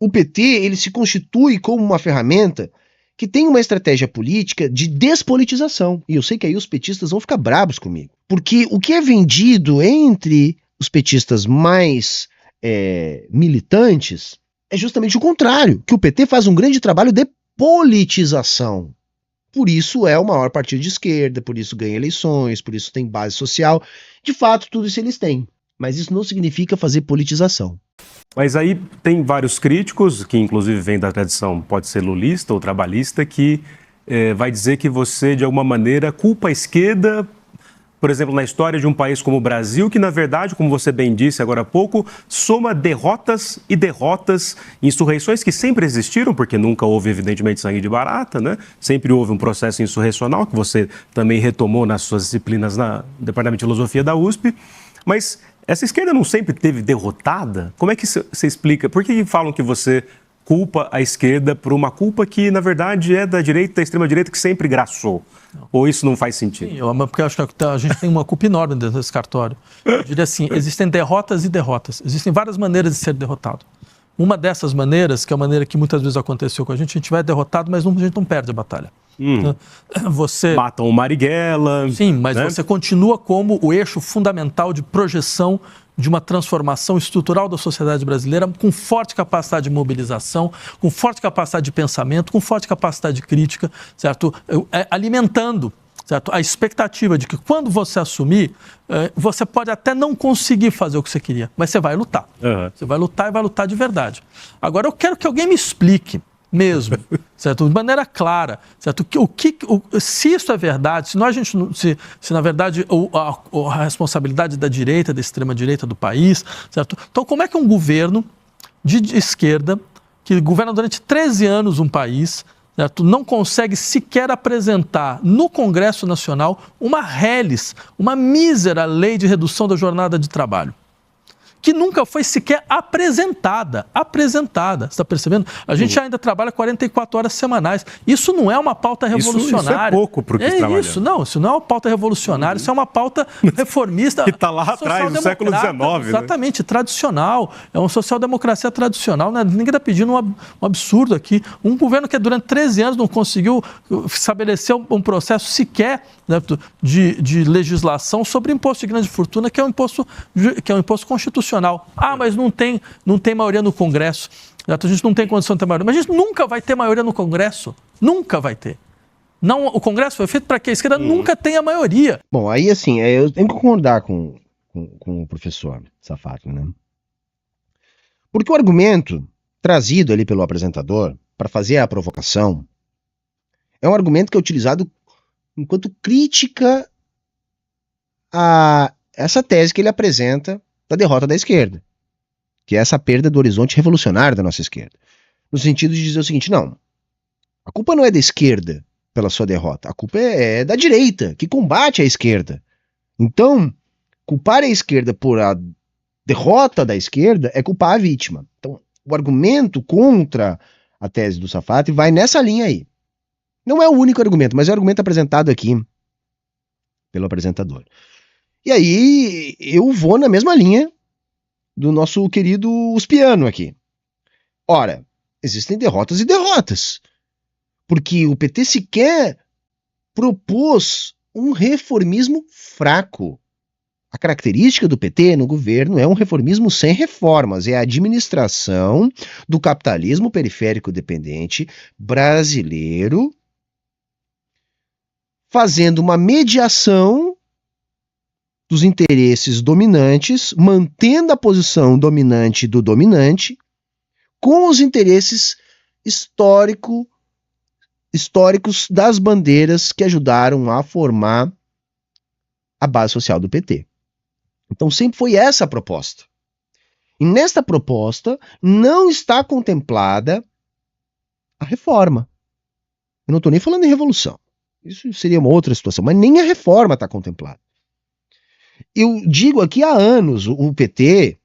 o PT ele se constitui como uma ferramenta que tem uma estratégia política de despolitização. E eu sei que aí os petistas vão ficar bravos comigo. Porque o que é vendido entre os petistas mais militantes é justamente o contrário, que o PT faz um grande trabalho de politização. Por isso é o maior partido de esquerda, por isso ganha eleições, por isso tem base social. De fato, tudo isso eles têm. Mas isso não significa fazer politização. Mas aí tem vários críticos, que inclusive vêm da tradição, pode ser lulista ou trabalhista, que vai dizer que você, de alguma maneira, culpa a esquerda, por exemplo, na história de um país como o Brasil, que, na verdade, como você bem disse agora há pouco, soma derrotas e derrotas, insurreições que sempre existiram, porque nunca houve, evidentemente, sangue de barata, né? Sempre houve um processo insurrecional, que você também retomou nas suas disciplinas no Departamento de Filosofia da USP, mas essa esquerda não sempre teve derrotada? Como é que você explica? Por que falam que você culpa a esquerda por uma culpa que, na verdade, é da direita, da extrema-direita, que sempre graçou? Ou isso não faz sentido? Sim, porque eu acho que a gente tem uma culpa enorme dentro desse cartório. Eu diria assim, existem derrotas e derrotas. Existem várias maneiras de ser derrotado. Uma dessas maneiras, que é a maneira que muitas vezes aconteceu com a gente vai derrotado, mas a gente não perde a batalha. Você matam o Marighella. Sim, mas né? Você continua como o eixo fundamental de projeção de uma transformação estrutural da sociedade brasileira, com forte capacidade de mobilização, com forte capacidade de pensamento, com forte capacidade de crítica, certo? Alimentando, certo? A expectativa de que quando você assumir, você pode até não conseguir fazer o que você queria, mas você vai lutar. Você vai lutar e vai lutar de verdade. Agora, eu quero que alguém me explique mesmo, certo? De maneira clara, certo? Se isso é verdade, se na verdade a responsabilidade da direita, da extrema-direita do país, certo? Então, como é que um governo de esquerda, que governa durante 13 anos um país, certo? Não consegue sequer apresentar no Congresso Nacional uma reles, uma mísera lei de redução da jornada de trabalho, que nunca foi sequer apresentada. Você está percebendo? A gente ainda trabalha 44 horas semanais. Isso não é uma pauta revolucionária. Isso é pouco para o que trabalha. Isso não é uma pauta revolucionária, isso é uma pauta reformista. Que está lá atrás, no século XIX. Exatamente, né? Tradicional. É uma social-democracia tradicional. Né? Ninguém está pedindo um absurdo aqui. Um governo que durante 13 anos não conseguiu estabelecer um processo sequer, né, de legislação sobre imposto de grande fortuna, que é um imposto constitucional. Mas não tem maioria no Congresso. A gente não tem condição de ter maioria. Mas a gente nunca vai ter maioria no Congresso. Nunca vai ter. Não, o Congresso foi feito para que a esquerda nunca tenha maioria. Bom, aí assim, eu tenho que concordar com o professor Safato, né? Porque o argumento trazido ali pelo apresentador para fazer a provocação é um argumento que é utilizado enquanto crítica a essa tese que ele apresenta da derrota da esquerda, que é essa perda do horizonte revolucionário da nossa esquerda. No sentido de dizer o seguinte, não, a culpa não é da esquerda pela sua derrota, a culpa é da direita, que combate a esquerda. Então, culpar a esquerda por a derrota da esquerda é culpar a vítima. Então, o argumento contra a tese do Safat vai nessa linha aí. Não é o único argumento, mas é o argumento apresentado aqui pelo apresentador. E aí, eu vou na mesma linha do nosso querido Uspiano aqui. Ora, existem derrotas e derrotas. Porque o PT sequer propôs um reformismo fraco. A característica do PT no governo é um reformismo sem reformas. É a administração do capitalismo periférico dependente brasileiro fazendo uma mediação dos interesses dominantes, mantendo a posição dominante do dominante, com os interesses históricos das bandeiras que ajudaram a formar a base social do PT. Então sempre foi essa a proposta. E nesta proposta não está contemplada a reforma. Eu não estou nem falando em revolução. Isso seria uma outra situação, mas nem a reforma está contemplada. Eu digo aqui há anos, o PT,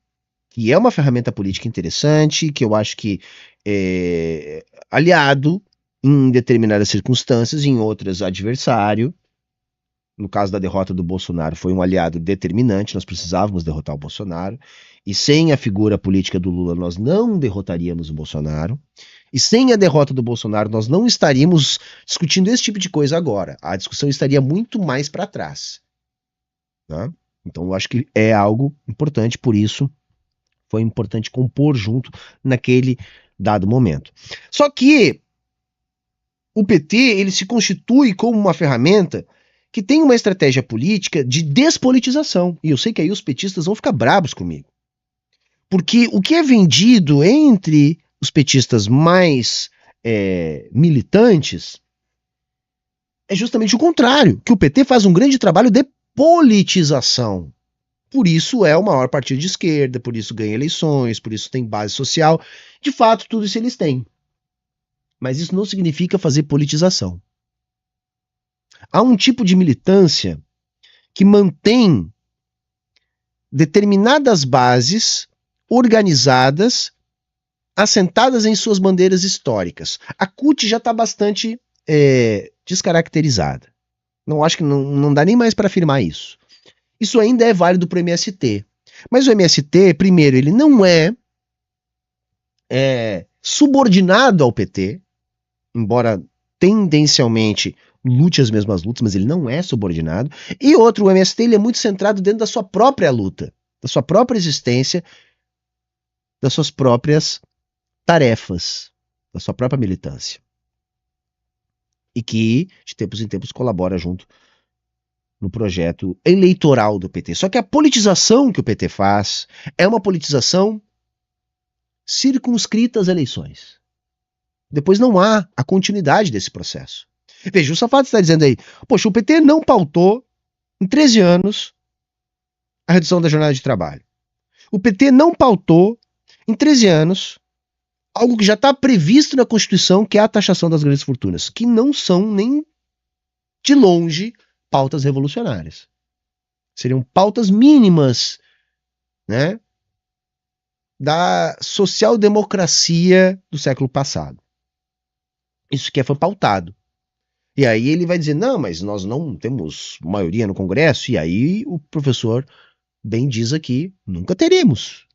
que é uma ferramenta política interessante, que eu acho que é aliado em determinadas circunstâncias, em outras adversário, no caso da derrota do Bolsonaro, foi um aliado determinante, nós precisávamos derrotar o Bolsonaro, e sem a figura política do Lula nós não derrotaríamos o Bolsonaro, e sem a derrota do Bolsonaro nós não estaríamos discutindo esse tipo de coisa agora, a discussão estaria muito mais para trás. Tá? Então eu acho que é algo importante, por isso foi importante compor junto naquele dado momento. Só que o PT ele se constitui como uma ferramenta que tem uma estratégia política de despolitização. E eu sei que aí os petistas vão ficar bravos comigo. Porque o que é vendido entre os petistas mais militantes é justamente o contrário, que o PT faz um grande trabalho de politização. Por isso é o maior partido de esquerda, por isso ganha eleições, por isso tem base social. De fato, tudo isso eles têm. Mas isso não significa fazer politização. Há um tipo de militância que mantém determinadas bases organizadas, assentadas em suas bandeiras históricas. A CUT já está bastante descaracterizada. Não acho que não dá nem mais para afirmar isso. Isso ainda é válido para o MST. Mas o MST, primeiro, ele não é subordinado ao PT, embora tendencialmente lute as mesmas lutas, mas ele não é subordinado. E outro, o MST ele é muito centrado dentro da sua própria luta, da sua própria existência, das suas próprias tarefas, da sua própria militância. E que, de tempos em tempos, colabora junto no projeto eleitoral do PT. Só que a politização que o PT faz é uma politização circunscrita às eleições. Depois não há a continuidade desse processo. Veja, o Safato está dizendo aí, poxa, o PT não pautou em 13 anos a redução da jornada de trabalho. O PT não pautou em 13 anos algo que já está previsto na Constituição, que é a taxação das grandes fortunas, que não são nem de longe pautas revolucionárias. Seriam pautas mínimas, né, da social-democracia do século passado. Isso que foi pautado. E aí ele vai dizer, não, mas nós não temos maioria no Congresso, e aí o professor bem diz aqui, nunca teremos.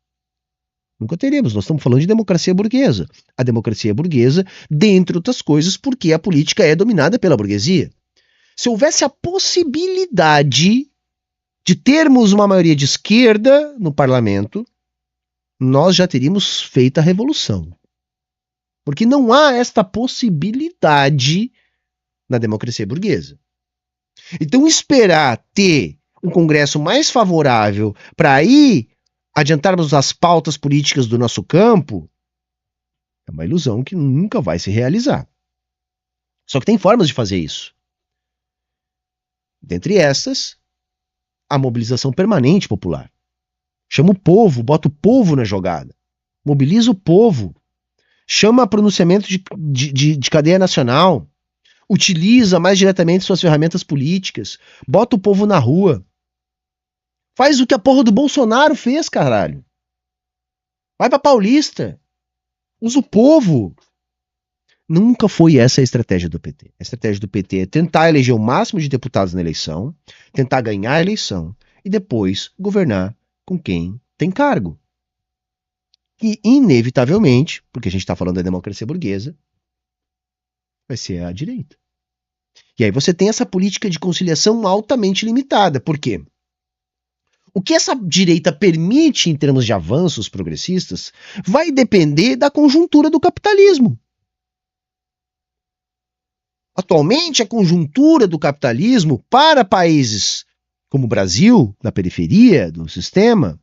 Nunca teremos, nós estamos falando de democracia burguesa. A democracia burguesa, dentre outras coisas, porque a política é dominada pela burguesia. Se houvesse a possibilidade de termos uma maioria de esquerda no parlamento, nós já teríamos feito a revolução. Porque não há esta possibilidade na democracia burguesa. Então esperar ter um Congresso mais favorável para aí adiantarmos as pautas políticas do nosso campo é uma ilusão que nunca vai se realizar. Só que tem formas de fazer isso. Dentre essas, a mobilização permanente popular. Chama o povo, bota o povo na jogada. Mobiliza o povo. Chama pronunciamento de cadeia nacional. Utiliza mais diretamente suas ferramentas políticas. Bota o povo na rua. Faz o que a porra do Bolsonaro fez, caralho. Vai pra Paulista. Usa o povo. Nunca foi essa a estratégia do PT. A estratégia do PT é tentar eleger o máximo de deputados na eleição, tentar ganhar a eleição e depois governar com quem tem cargo. E, inevitavelmente, porque a gente está falando da democracia burguesa, vai ser a direita. E aí você tem essa política de conciliação altamente limitada. Por quê? O que essa direita permite em termos de avanços progressistas vai depender da conjuntura do capitalismo. Atualmente, a conjuntura do capitalismo para países como o Brasil, na periferia do sistema,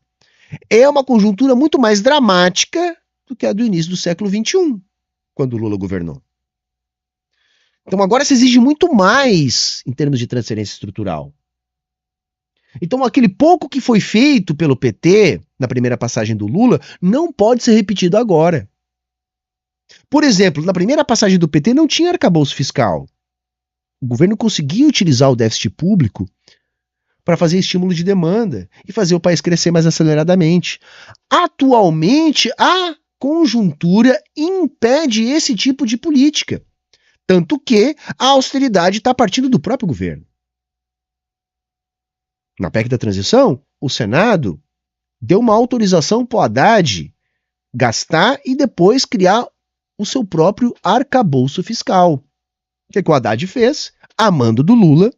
é uma conjuntura muito mais dramática do que a do início do século XXI, quando o Lula governou. Então agora se exige muito mais em termos de transferência estrutural. Então aquele pouco que foi feito pelo PT na primeira passagem do Lula não pode ser repetido agora. Por exemplo, na primeira passagem do PT não tinha arcabouço fiscal. O governo conseguia utilizar o déficit público para fazer estímulo de demanda e fazer o país crescer mais aceleradamente. Atualmente, a conjuntura impede esse tipo de política. Tanto que a austeridade está partindo do próprio governo. Na PEC da transição, o Senado deu uma autorização para o Haddad gastar e depois criar o seu próprio arcabouço fiscal. O que o Haddad fez? A mando do Lula,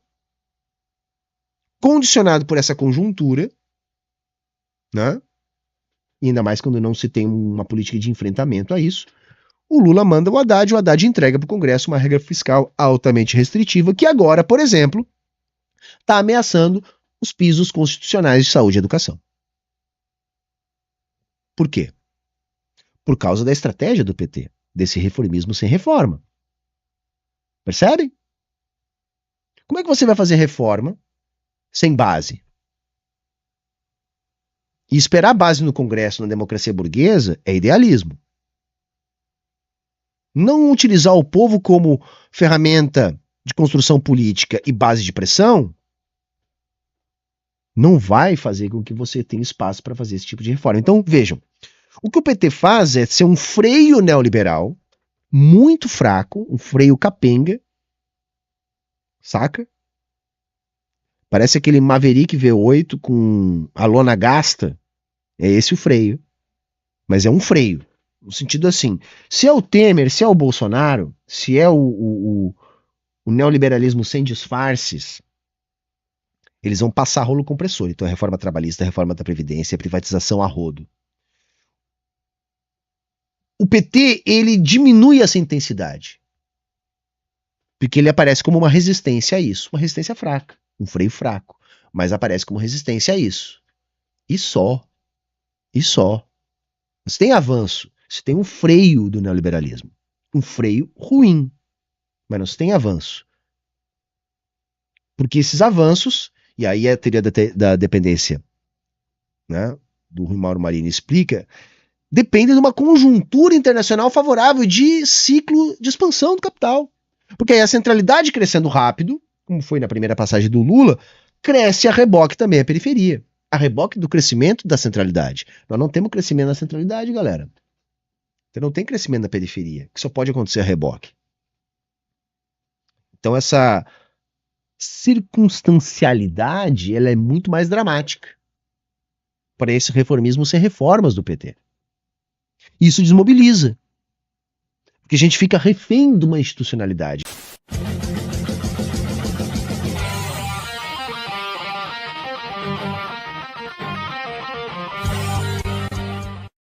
condicionado por essa conjuntura, né? E ainda mais quando não se tem uma política de enfrentamento a isso, o Lula manda o Haddad entrega para o Congresso uma regra fiscal altamente restritiva que agora, por exemplo, está ameaçando os pisos constitucionais de saúde e educação. Por quê? Por causa da estratégia do PT, desse reformismo sem reforma. Percebe? Como é que você vai fazer reforma sem base? E esperar base no Congresso, na democracia burguesa, é idealismo. Não utilizar o povo como ferramenta de construção política e base de pressão não vai fazer com que você tenha espaço para fazer esse tipo de reforma. Então, vejam, o que o PT faz é ser um freio neoliberal muito fraco, um freio capenga, saca? Parece aquele Maverick V8 com a lona gasta. É esse o freio. Mas é um freio. No sentido assim, se é o Temer, se é o Bolsonaro, se é o neoliberalismo sem disfarces, eles vão passar rolo compressor. Então a reforma trabalhista, a reforma da Previdência, a privatização a rodo. O PT, ele diminui essa intensidade. Porque ele aparece como uma resistência a isso. Uma resistência fraca. Um freio fraco. Mas aparece como resistência a isso. E só. E só. Você tem avanço. Você tem um freio do neoliberalismo. Um freio ruim. Mas não se tem avanço. Porque esses avanços, e aí a teoria da dependência, né, do Rui Mauro Marini explica, depende de uma conjuntura internacional favorável de ciclo de expansão do capital. Porque aí a centralidade crescendo rápido, como foi na primeira passagem do Lula, cresce a reboque também a periferia. A reboque do crescimento da centralidade. Nós não temos crescimento na centralidade, galera. Você não tem crescimento na periferia, que só pode acontecer a reboque. Então essa circunstancialidade, ela é muito mais dramática para esse reformismo sem reformas do PT. Isso desmobiliza. Porque a gente fica refém de uma institucionalidade.